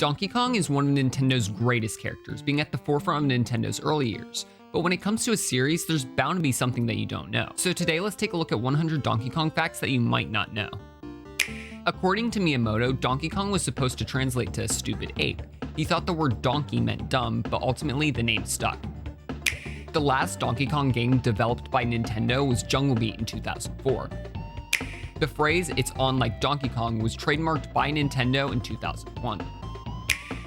Donkey Kong is one of Nintendo's greatest characters, being at the forefront of Nintendo's early years. But when it comes to a series, there's bound to be something that you don't know. So today, let's take a look at 100 Donkey Kong facts that you might not know. According to Miyamoto, Donkey Kong was supposed to translate to stupid ape. He thought the word donkey meant dumb, but ultimately the name stuck. The last Donkey Kong game developed by Nintendo was Jungle Beat in 2004. The phrase, "it's on like Donkey Kong," was trademarked by Nintendo in 2001.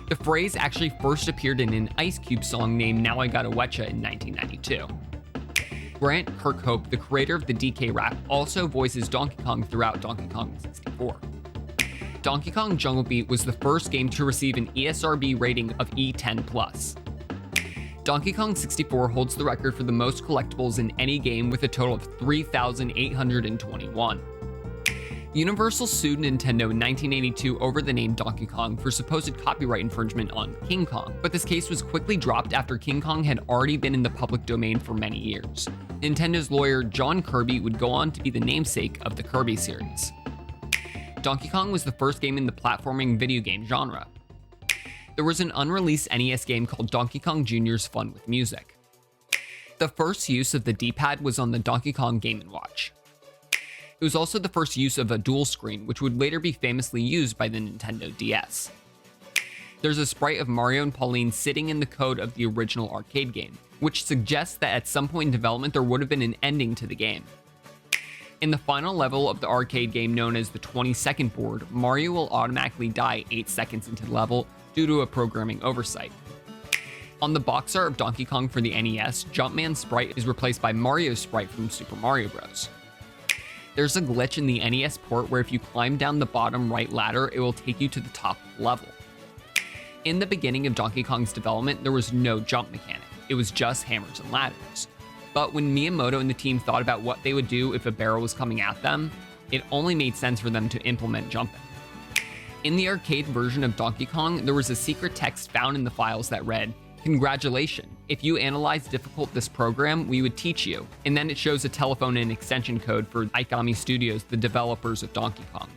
The phrase actually first appeared in an Ice Cube song named Now I Gotta Wetcha in 1992. Grant Kirkhope, the creator of the DK rap, also voices Donkey Kong throughout Donkey Kong 64. Donkey Kong Jungle Beat was the first game to receive an ESRB rating of E10+. Donkey Kong 64 holds the record for the most collectibles in any game with a total of 3,821. Universal sued Nintendo in 1982 over the name Donkey Kong for supposed copyright infringement on King Kong, but this case was quickly dropped after King Kong had already been in the public domain for many years. Nintendo's lawyer John Kirby would go on to be the namesake of the Kirby series. Donkey Kong was the first game in the platforming video game genre. There was an unreleased NES game called Donkey Kong Jr.'s Fun with Music. The first use of the D-pad was on the Donkey Kong Game & Watch. It was also the first use of a dual screen, which would later be famously used by the Nintendo DS. There's a sprite of Mario and Pauline sitting in the code of the original arcade game, which suggests that at some point in development there would have been an ending to the game. In the final level of the arcade game known as the 20-second board, Mario will automatically die 8 seconds into the level due to a programming oversight. On the box art of Donkey Kong for the NES, Jumpman's sprite is replaced by Mario's sprite from Super Mario Bros. There's a glitch in the NES port where if you climb down the bottom right ladder, it will take you to the top of the level. In the beginning of Donkey Kong's development, there was no jump mechanic. It was just hammers and ladders. But when Miyamoto and the team thought about what they would do if a barrel was coming at them, it only made sense for them to implement jumping. In the arcade version of Donkey Kong, there was a secret text found in the files that read, "Congratulations, if you analyze difficult this program, we would teach you." And then it shows a telephone and extension code for Ikami Studios, the developers of Donkey Kong.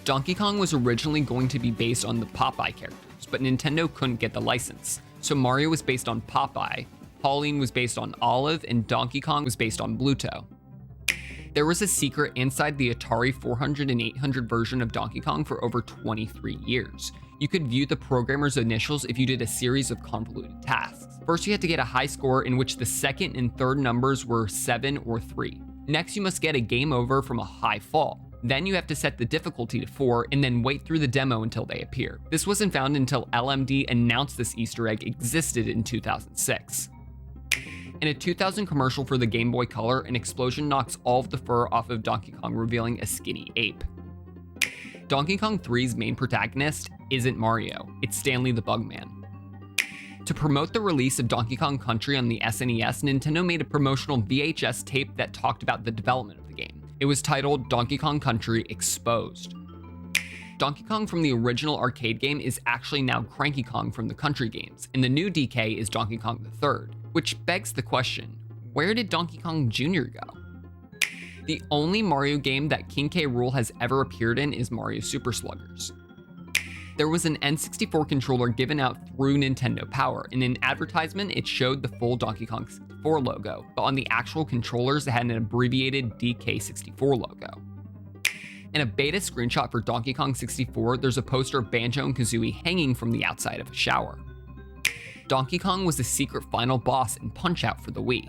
Donkey Kong was originally going to be based on the Popeye characters, but Nintendo couldn't get the license. So Mario was based on Popeye, Pauline was based on Olive, and Donkey Kong was based on Bluto. There was a secret inside the Atari 400 and 800 version of Donkey Kong for over 23 years. You could view the programmer's initials if you did a series of convoluted tasks. First, you had to get a high score in which the second and third numbers were 7 or 3. Next, you must get a game over from a high fall. Then you have to set the difficulty to 4 and then wait through the demo until they appear. This wasn't found until LMD announced this Easter egg existed in 2006. In a 2000 commercial for the Game Boy Color, an explosion knocks all of the fur off of Donkey Kong, revealing a skinny ape. Donkey Kong 3's main protagonist isn't Mario, it's Stanley the Bugman. To promote the release of Donkey Kong Country on the SNES, Nintendo made a promotional VHS tape that talked about the development of the game. It was titled Donkey Kong Country Exposed. Donkey Kong from the original arcade game is actually now Cranky Kong from the Country games, and the new DK is Donkey Kong III. Which begs the question, where did Donkey Kong Jr. go? The only Mario game that King K. Rool has ever appeared in is Mario Super Sluggers. There was an N64 controller given out through Nintendo Power. In an advertisement, it showed the full Donkey Kong 64 logo, but on the actual controllers, it had an abbreviated DK64 logo. In a beta screenshot for Donkey Kong 64, there's a poster of Banjo and Kazooie hanging from the outside of a shower. Donkey Kong was the secret final boss in Punch-Out for the Wii.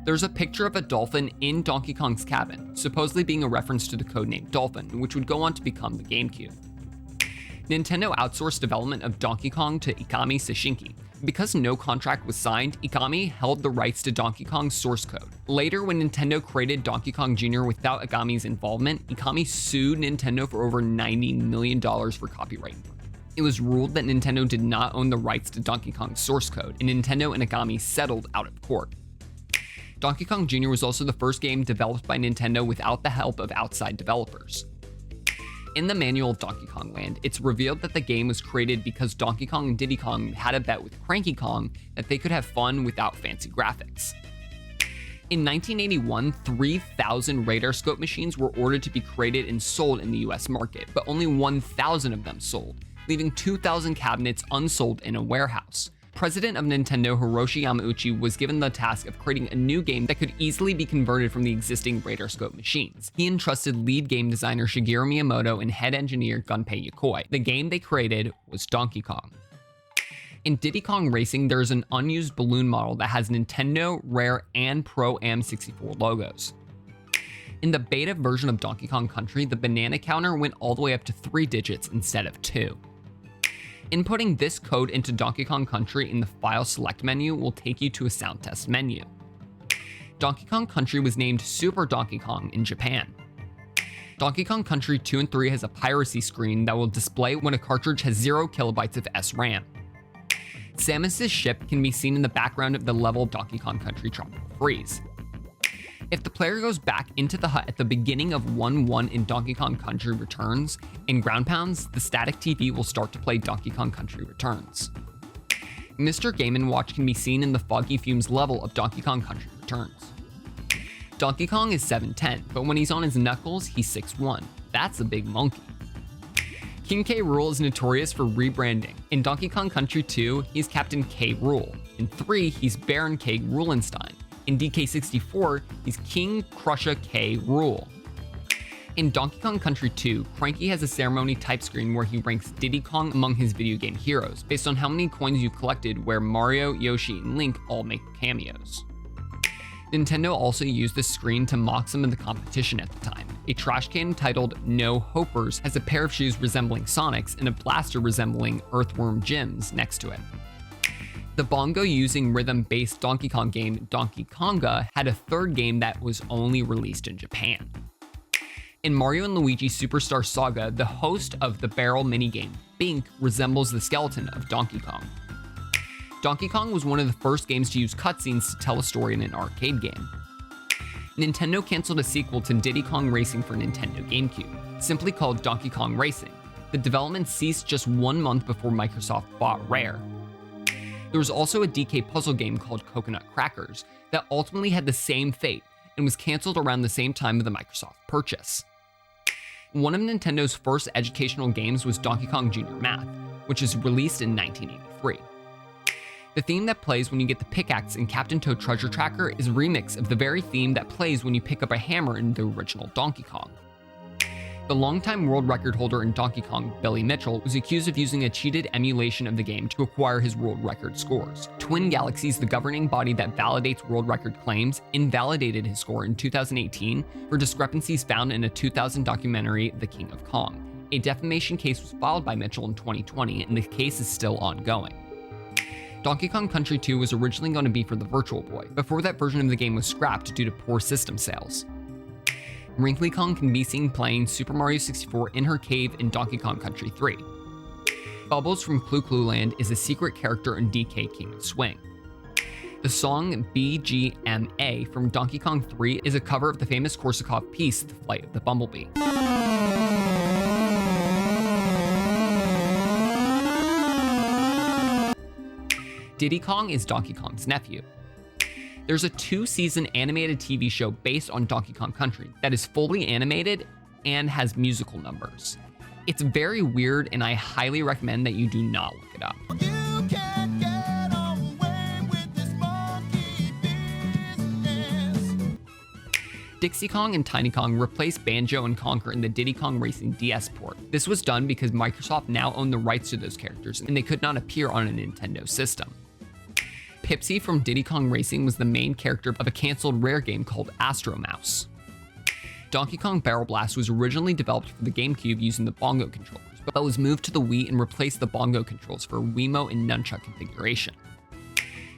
There's a picture of a dolphin in Donkey Kong's cabin, supposedly being a reference to the codename Dolphin, which would go on to become the GameCube. Nintendo outsourced development of Donkey Kong to Ikami Sashinki. Because no contract was signed, Ikami held the rights to Donkey Kong's source code. Later, when Nintendo created Donkey Kong Jr. without Ikami's involvement, Ikami sued Nintendo for over $90 million for copyright. It was ruled that Nintendo did not own the rights to Donkey Kong's source code, and Nintendo and Ikami settled out of court. Donkey Kong Jr. was also the first game developed by Nintendo without the help of outside developers. In the manual of Donkey Kong Land, it's revealed that the game was created because Donkey Kong and Diddy Kong had a bet with Cranky Kong that they could have fun without fancy graphics. In 1981, 3,000 radar scope machines were ordered to be created and sold in the US market, but only 1,000 of them sold. leaving 2,000 cabinets unsold in a warehouse. President of Nintendo Hiroshi Yamauchi was given the task of creating a new game that could easily be converted from the existing Radarscope machines. He entrusted lead game designer Shigeru Miyamoto and head engineer Gunpei Yokoi. The game they created was Donkey Kong. In Diddy Kong Racing, there is an unused balloon model that has Nintendo, Rare, and Pro-Am 64 logos. In the beta version of Donkey Kong Country, the banana counter went all the way up to 3 digits instead of 2. Inputting this code into Donkey Kong Country in the File Select menu will take you to a sound test menu. Donkey Kong Country was named Super Donkey Kong in Japan. Donkey Kong Country 2 and 3 has a piracy screen that will display when a cartridge has 0 kilobytes of SRAM. Samus's ship can be seen in the background of the level of Donkey Kong Country Tropical Freeze. If the player goes back into the hut at the beginning of 1-1 in Donkey Kong Country Returns, in ground pounds, the static TV will start to play Donkey Kong Country Returns. Mr. Game & Watch can be seen in the Foggy Fumes level of Donkey Kong Country Returns. Donkey Kong is 7'10", but when he's on his knuckles, he's 6'1". That's a big monkey. King K. Rool is notorious for rebranding. In Donkey Kong Country 2, he's Captain K. Rool. In 3, he's Baron K. Roolenstein. In DK64, he's King Krusha K. Rool. In Donkey Kong Country 2, Cranky has a ceremony type screen where he ranks Diddy Kong among his video game heroes, based on how many coins you've collected, where Mario, Yoshi, and Link all make cameos. Nintendo also used this screen to mock some of the competition at the time. A trash can titled No Hopers has a pair of shoes resembling Sonic's and a blaster resembling Earthworm Jim's next to it. The bongo-using rhythm-based Donkey Kong game Donkey Konga had a third game that was only released in Japan. In Mario & Luigi Superstar Saga, the host of the barrel minigame, Bink, resembles the skeleton of Donkey Kong. Donkey Kong was one of the first games to use cutscenes to tell a story in an arcade game. Nintendo canceled a sequel to Diddy Kong Racing for Nintendo GameCube, simply called Donkey Kong Racing. The development ceased just 1 month before Microsoft bought Rare. There was also a DK puzzle game called Coconut Crackers that ultimately had the same fate and was canceled around the same time of the Microsoft purchase. One of Nintendo's first educational games was Donkey Kong Jr. Math, which was released in 1983. The theme that plays when you get the pickaxe in Captain Toad Treasure Tracker is a remix of the very theme that plays when you pick up a hammer in the original Donkey Kong. The longtime world record holder in Donkey Kong, Billy Mitchell, was accused of using a cheated emulation of the game to acquire his world record scores. Twin Galaxies, the governing body that validates world record claims, invalidated his score in 2018 for discrepancies found in a 2000 documentary, The King of Kong. A defamation case was filed by Mitchell in 2020, and the case is still ongoing. Donkey Kong Country 2 was originally going to be for the Virtual Boy, before that version of the game was scrapped due to poor system sales. Wrinkly Kong can be seen playing Super Mario 64 in her cave in Donkey Kong Country 3. Bubbles from Clu Clu Land is a secret character in DK King of Swing. The song BGMA from Donkey Kong 3 is a cover of the famous Korsakov piece, The Flight of the Bumblebee. Diddy Kong is Donkey Kong's nephew. There's a 2-season animated TV show based on Donkey Kong Country that is fully animated and has musical numbers. It's very weird, and I highly recommend that you do not look it up. You can't get away with this monkey business. Dixie Kong and Tiny Kong replaced Banjo and Conker in the Diddy Kong Racing DS port. This was done because Microsoft now owned the rights to those characters, and they could not appear on a Nintendo system. Pipsy from Diddy Kong Racing was the main character of a canceled Rare game called Astro Mouse. Donkey Kong Barrel Blast was originally developed for the GameCube using the bongo controllers, but was moved to the Wii and replaced the bongo controls for Wiimote and nunchuck configuration.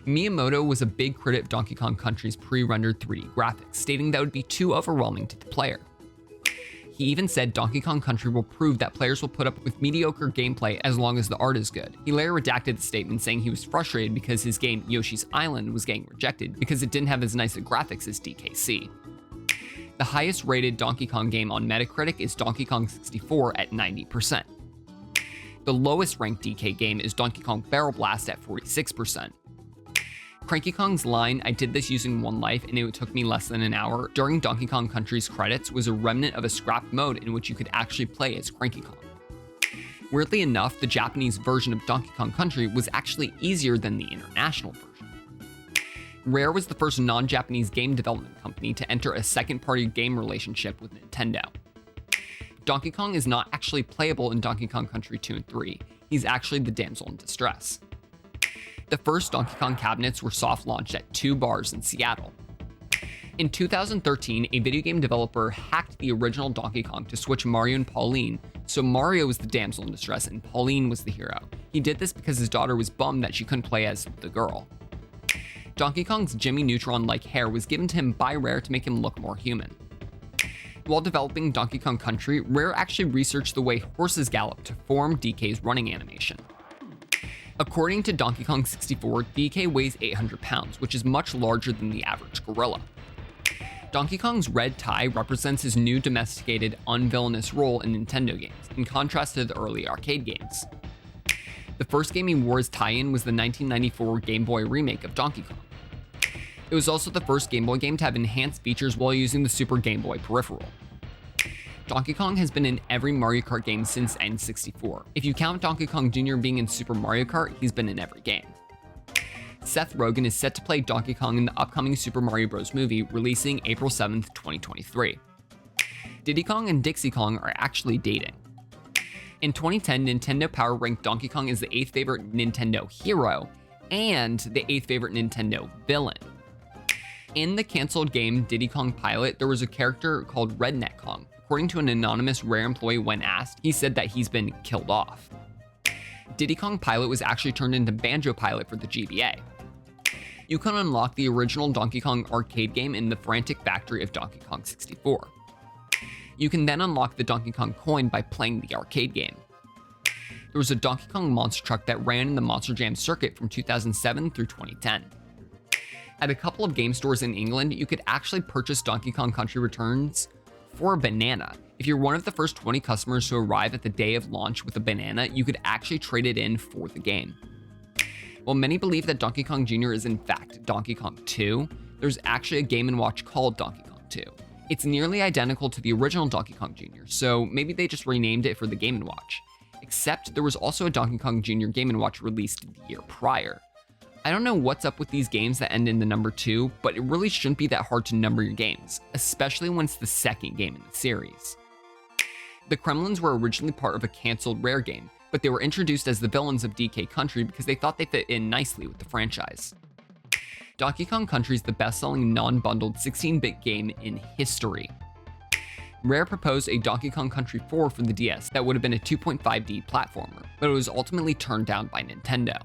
Miyamoto was a big critic of Donkey Kong Country's pre-rendered 3D graphics, stating that would be too overwhelming to the player. He even said Donkey Kong Country will prove that players will put up with mediocre gameplay as long as the art is good. He later redacted the statement, saying he was frustrated because his game Yoshi's Island was getting rejected because it didn't have as nice of graphics as DKC. The highest rated Donkey Kong game on Metacritic is Donkey Kong 64 at 90%. The lowest ranked DK game is Donkey Kong Barrel Blast at 46%. Cranky Kong's line, "I did this using one life and it took me less than an hour," during Donkey Kong Country's credits was a remnant of a scrapped mode in which you could actually play as Cranky Kong. Weirdly enough, the Japanese version of Donkey Kong Country was actually easier than the international version. Rare was the first non-Japanese game development company to enter a second-party game relationship with Nintendo. Donkey Kong is not actually playable in Donkey Kong Country 2 and 3. He's actually the damsel in distress. The first Donkey Kong cabinets were soft launched at 2 bars in Seattle. In 2013, a video game developer hacked the original Donkey Kong to switch Mario and Pauline, so Mario was the damsel in distress and Pauline was the hero. He did this because his daughter was bummed that she couldn't play as the girl. Donkey Kong's Jimmy Neutron-like hair was given to him by Rare to make him look more human. While developing Donkey Kong Country, Rare actually researched the way horses gallop to form DK's running animation. According to Donkey Kong 64, DK weighs 800 pounds, which is much larger than the average gorilla. Donkey Kong's red tie represents his new domesticated, unvillainous role in Nintendo games, in contrast to the early arcade games. The first game he wore as tie-in was the 1994 Game Boy remake of Donkey Kong. It was also the first Game Boy game to have enhanced features while using the Super Game Boy peripheral. Donkey Kong has been in every Mario Kart game since N64. If you count Donkey Kong Jr. being in Super Mario Kart, he's been in every game. Seth Rogen is set to play Donkey Kong in the upcoming Super Mario Bros. Movie, releasing April 7th, 2023. Diddy Kong and Dixie Kong are actually dating. In 2010, Nintendo Power ranked Donkey Kong as the 8th favorite Nintendo hero and the 8th favorite Nintendo villain. In the canceled game Diddy Kong Pilot, there was a character called Redneck Kong. According to an anonymous Rare employee when asked, he said that he's been killed off. Diddy Kong Pilot was actually turned into Banjo Pilot for the GBA. You can unlock the original Donkey Kong arcade game in the Frantic Factory of Donkey Kong 64. You can then unlock the Donkey Kong coin by playing the arcade game. There was a Donkey Kong monster truck that ran in the Monster Jam circuit from 2007 through 2010. At a couple of game stores in England, you could actually purchase Donkey Kong Country Returns for a banana. If you're one of the first 20 customers to arrive at the day of launch with a banana, you could actually trade it in for the game. While many believe that Donkey Kong Jr. is in fact Donkey Kong 2, there's actually a Game & Watch called Donkey Kong 2. It's nearly identical to the original Donkey Kong Jr., so maybe they just renamed it for the Game & Watch. Except there was also a Donkey Kong Jr. Game & Watch released the year prior. I don't know what's up with these games that end in the number 2, but it really shouldn't be that hard to number your games, especially when it's the second game in the series. The Kremlins were originally part of a canceled Rare game, but they were introduced as the villains of DK Country because they thought they fit in nicely with the franchise. Donkey Kong Country is the best-selling non-bundled 16-bit game in history. Rare proposed a Donkey Kong Country 4 for the DS that would have been a 2.5D platformer, but it was ultimately turned down by Nintendo.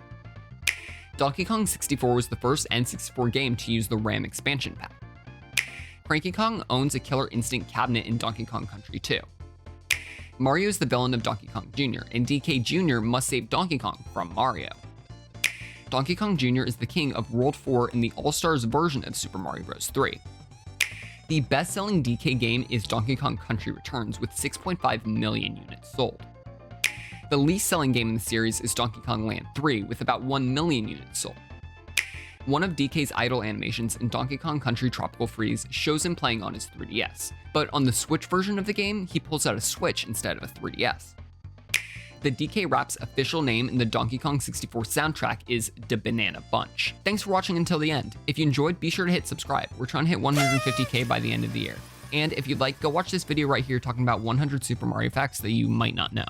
Donkey Kong 64 was the first N64 game to use the RAM expansion pack. Cranky Kong owns a Killer Instinct cabinet in Donkey Kong Country 2. Mario is the villain of Donkey Kong Jr., and DK Jr. must save Donkey Kong from Mario. Donkey Kong Jr. is the king of World 4 in the All-Stars version of Super Mario Bros. 3. The best-selling DK game is Donkey Kong Country Returns with 6.5 million units sold. The least-selling game in the series is Donkey Kong Land 3 with about 1 million units sold. One of DK's idle animations in Donkey Kong Country Tropical Freeze shows him playing on his 3DS, but on the Switch version of the game, he pulls out a Switch instead of a 3DS. The DK Rap's official name in the Donkey Kong 64 soundtrack is Da Banana Bunch. Thanks for watching until the end. If you enjoyed, be sure to hit subscribe. We're trying to hit 150k by the end of the year. And if you'd like, go watch this video right here talking about 100 Super Mario facts that you might not know.